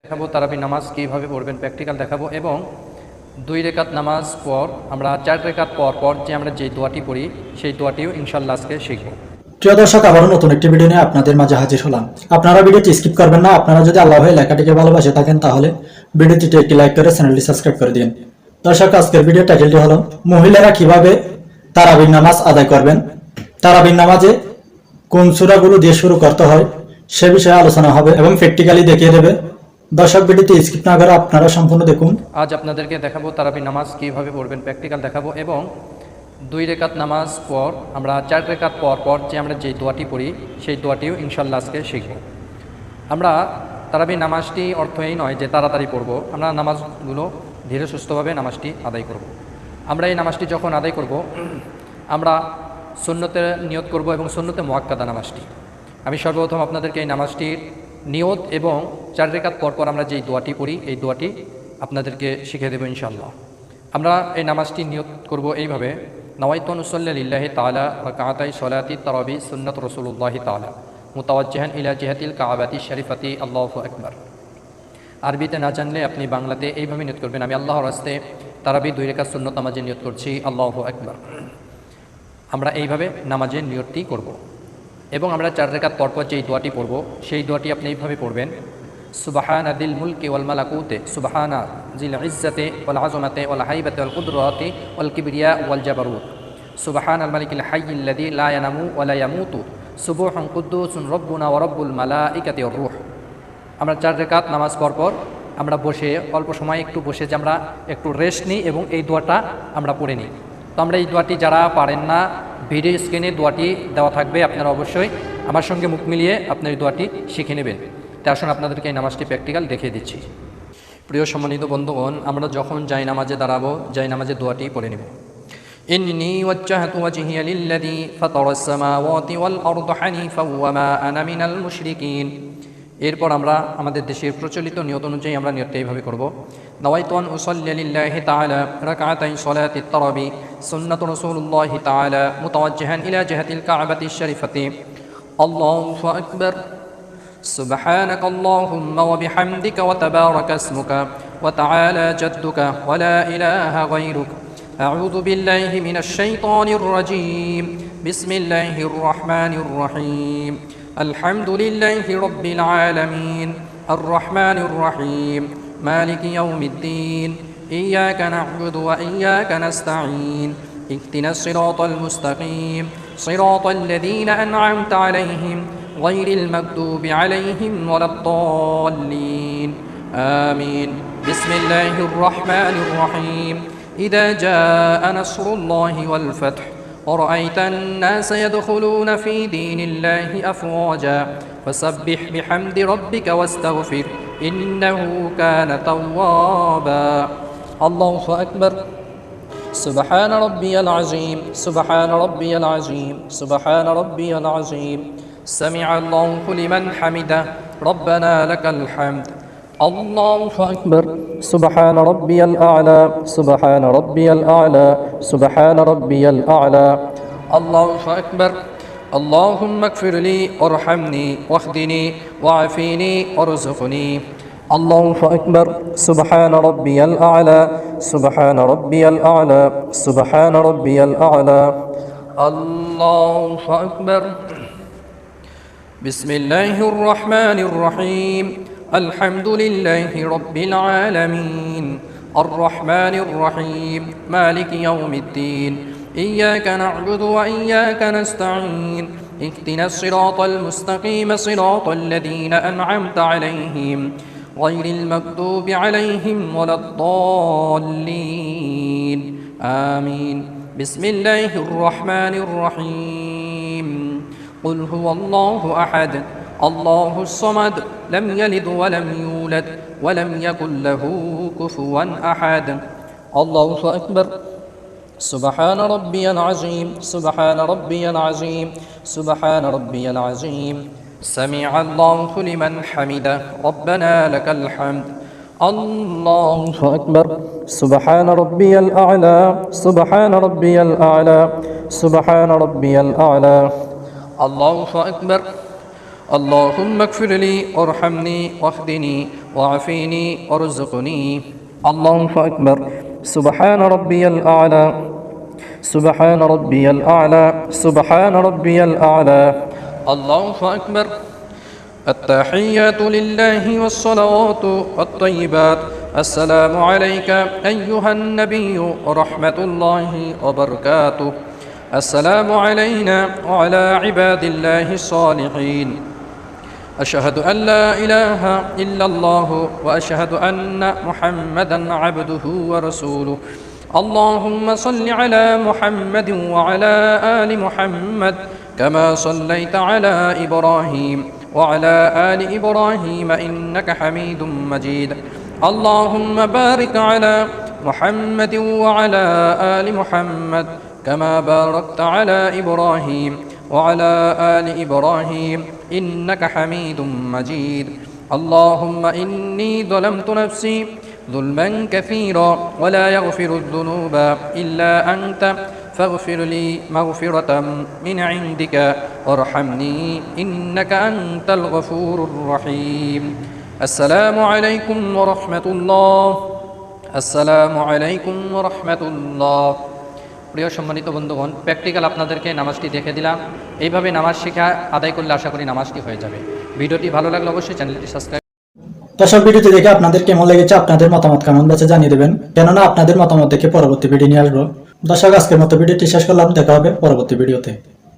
দেখাবো তারাবি নামাজ কীভাবে পড়বেন, প্র্যাকটিক্যাল দেখাবো এবং 2 রেকাত নামাজ পর আমরা 4 রেকাত পর পর যে আমরা যে দোয়াটি পড়ি সেই দোয়াটিও ইনশাআল্লাহ আজকে শিখব। প্রিয় দর্শক, আবারও নতুন একটি ভিডিও নিয়ে আপনাদের মাঝে হাজির হলাম। আপনারা ভিডিওটি স্কিপ করবেন না। আপনারা যদি আল্লাহ ভাই লেখাটিকে ভালোবাসে থাকেন তাহলে ভিডিওটিতে একটি লাইক করে চ্যানেলটি সাবস্ক্রাইব করে দিন। দর্শক, আজকের ভিডিও টাইটেলটি হলো মহিলারা কিভাবে তারাবির নামাজ আদায় করবেন, তারাবির নামাজে কোন সূরাগুলো দিয়ে শুরু করতে হয় সে বিষয়ে আলোচনা হবে এবং প্র্যাকটিক্যালি দেখিয়ে দেবে। দর্শক, ভিডিওটি স্কিপ না করে আপনারা সম্পূর্ণ দেখুন। আজ আপনাদেরকে দেখাবো তারাবি নামাজ কীভাবে পড়বেন, প্র্যাকটিক্যাল দেখাবো এবং 2 রেকাত নামাজ পর আমরা 4 রেকাত পর পর যে আমরা যে দোয়াটি পড়ি সেই দোয়াটিও ইনশাআল্লাহ আজকে শিখব। আমরা তারাবি নামাজটি অর্থ এই নয় যে তাড়াতাড়ি পড়ব, আমরা নামাজগুলো ধীরে সুস্থভাবে নামাজটি আদায় করব। আমরা এই নামাজটি যখন আদায় করব আমরা সুন্নতে নিয়ত করব এবং সুন্নতে মুআক্কাদা নামাজটি। আমি সর্বপ্রথম আপনাদেরকে এই নামাজটির নিয়ত এবং 4 রেকাত পর পর আমরা যেই দোয়াটি পড়ি এই দোয়াটি আপনাদেরকে শিখিয়ে দেব ইনশাআল্লাহ। আমরা এই নামাজটি নিয়ত করব এইভাবে, নওয়াইতু আন উসাল্লি লিল্লাহি তাআলা রাকাতাই সলাতি তারাবি সুন্নাত রাসূলুল্লাহি তাআলা মুতাওয়াজ্জিহান ইলা জিহাতিল কাবাতি শরীফাতি আল্লাহু আকবার। আরবিতে না জানলে আপনি বাংলাতে এইভাবে নিয়ত করবেন, আমি আল্লাহর রাস্তে তারাবি 2 রেকাত সুন্নত নামাজে নিয়ত করছি, আল্লাহু আকবার। আমরা এইভাবে নামাজের নিয়তটি করব এবং আমরা 4 রেকাত পরপর যেই দোয়াটি পড়ব সেই দোয়াটি আপনি এইভাবে পড়বেন, সুবহানা দিল মুলকি ওয়াল মালাকুতে সুবহানা জিল ইজ্জাতে ওয়াল আযমাতে ওয়াল হাইবাতে ওয়াল কুদরাতি ওয়াল কিবরিয়া ওয়াল জাবারুত সুবহানাল মালিকিল হাইয়্যিল্লাযী লা ইয়ানামু ওয়া লা ইয়ামুতু সুবহুন কুদ্দুসুন রব্বুনা ওয়া রব্বুল মালাইকাতি ওয়ার রূহ। আমরা 4 রেকাত নামাজ পরপর আমরা বসে অল্প সময় একটু বসে যে আমরা একটু রেস্ট নিই এবং এই দোয়াটা আমরা পড়ে নিই। তো আমরা এই দোয়াটি যারা পারেন না, ভিডিও স্ক্রিনে দোয়াটি দেওয়া থাকবে, আপনারা অবশ্যই আমার সঙ্গে মুখ মিলিয়ে আপনার এই দোয়াটি শিখে নেবেন। তাই আসুন আপনাদেরকে এই নামাজটি প্র্যাকটিক্যাল দেখিয়ে দিচ্ছি। প্রিয় সম্মানিত বন্ধুগণ, আমরা যখন যাই নামাজে দাঁড়াবো যাই নামাজে দোয়াটি পড়ে নেব, ইন্নী ওয়াজ্জাহতু ওয়াজহিয়া লিল্লাযী ফাতারাস সামাওয়াতি ওয়াল আরদা হানিফাও ওয়া মা আনা মিনাল মুশরিকিন। এরপর আমরা আমাদের দেশের প্রচলিত নিয়ত অনুযায়ী আমরা নিয়তটা এইভাবে করব, নওয়াইতু আন উসাল্লি লিল্লাহি তাআলা রাকাতাই সলাতি তারাবি সুন্নাত রাসূলুল্লাহি তাআলা মুতাওয়াজ্জিহান ইলা জিহাতিল কাবাতি শরীফাতি আল্লাহু আকবার। سبحانك اللهم وبحمدك وتبارك اسمك وتعالى جدك ولا إله غيرك. أعوذ بالله من الشيطان الرجيم. بسم الله الرحمن الرحيم. الحمد لله رب العالمين الرحمن الرحيم مالك يوم الدين إياك نعبد وإياك نستعين اهدنا الصراط المستقيم صراط الذين أنعمت عليهم غير المغضوب عليهم ولا الضالين آمين. بسم الله الرحمن الرحيم. إذا جاء نصر الله والفتح ورأيت الناس يدخلون في دين الله أفواجا فسبح بحمد ربك واستغفر إنه كان توابا. الله أكبر. سبحان ربي العظيم سبحان ربي العظيم سبحان ربي العظيم. سمع الله لمن حمده ربنا لك الحمد. الله أكبر. سبحان ربي الأعلى سبحان ربي الأعلى سبحان ربي الأعلى. الله أكبر. اللهم اغفر لي وارحمني واهدني وعافني وارزقني. الله أكبر. سبحان ربي الأعلى سبحان ربي الأعلى سبحان ربي الأعلى. الله أكبر. بسم الله الرحمن الرحيم. الحمد لله رب العالمين الرحمن الرحيم مالك يوم الدين إياك نعبد وإياك نستعين اهدنا الصراط المستقيم صراط الذين أنعمت عليهم غير المغضوب عليهم ولا الضالين آمين. بسم الله الرحمن الرحيم. قل هو الله أحد الله الصمد لم يلد ولم يولد ولم يكن له كفوا أحد. الله أكبر. سبحان ربي العظيم سبحان ربي العظيم سبحان ربي العظيم. سمع الله لمن حمده ربنا لك الحمد. الله أكبر. سبحان ربي الأعلى سبحان ربي الأعلى سبحان ربي الأعلى. الله أكبر. اللهم اغفر لي وارحمني واهدني وعافني وارزقني. الله أكبر. سبحان ربي الأعلى سبحان ربي الأعلى سبحان ربي الأعلى. الله أكبر. التحيات لله والصلوات والطيبات. السلام عليك أيها النبي ورحمة الله وبركاته. السلام علينا وعلى عباد الله الصالحين. أشهد أن لا إله إلا الله وأشهد أن محمدا عبده ورسوله. اللهم صل على محمد وعلى آل محمد كما صليت على إبراهيم وعلى آل إبراهيم إنك حميد مجيد. اللهم بارك على محمد وعلى آل محمد كما باركت على إبراهيم وعلى آل إبراهيم إنك حميد مجيد. اللهم إني ظلمت نفسي ظلما كثيرا ولا يغفر الذنوب إلا أنت فاغفر لي مغفرة من عندك وارحمني إنك أنت الغفور الرحيم. السلام عليكم ورحمة الله. আসসালামু আলাইকুম ওয়া রাহমাতুল্লাহ। প্রিয় সম্মানিত বন্ধুগণ, প্র্যাকটিক্যাল আপনাদেরকে নামাজটি দেখে দিলাম। এইভাবে নামাজ শেখা আদায় করলে আশা করি নামাজটি হয়ে যাবে। ভিডিওটি ভালো লাগলে অবশ্যই চ্যানেলটি সাবস্ক্রাইব। দর্শক, ভিডিওটি দেখে আপনাদের কেমন লেগেছে আপনাদের মতামত কমেন্ট বক্সে জানিয়ে দেবেন, কেননা আপনাদের মতামত দেখে পরবর্তী ভিডিও নিয়ে আসবো। দর্শক, আজকের মতো ভিডিওটি শেষ করলাম, দেখা হবে পরবর্তী ভিডিওতে।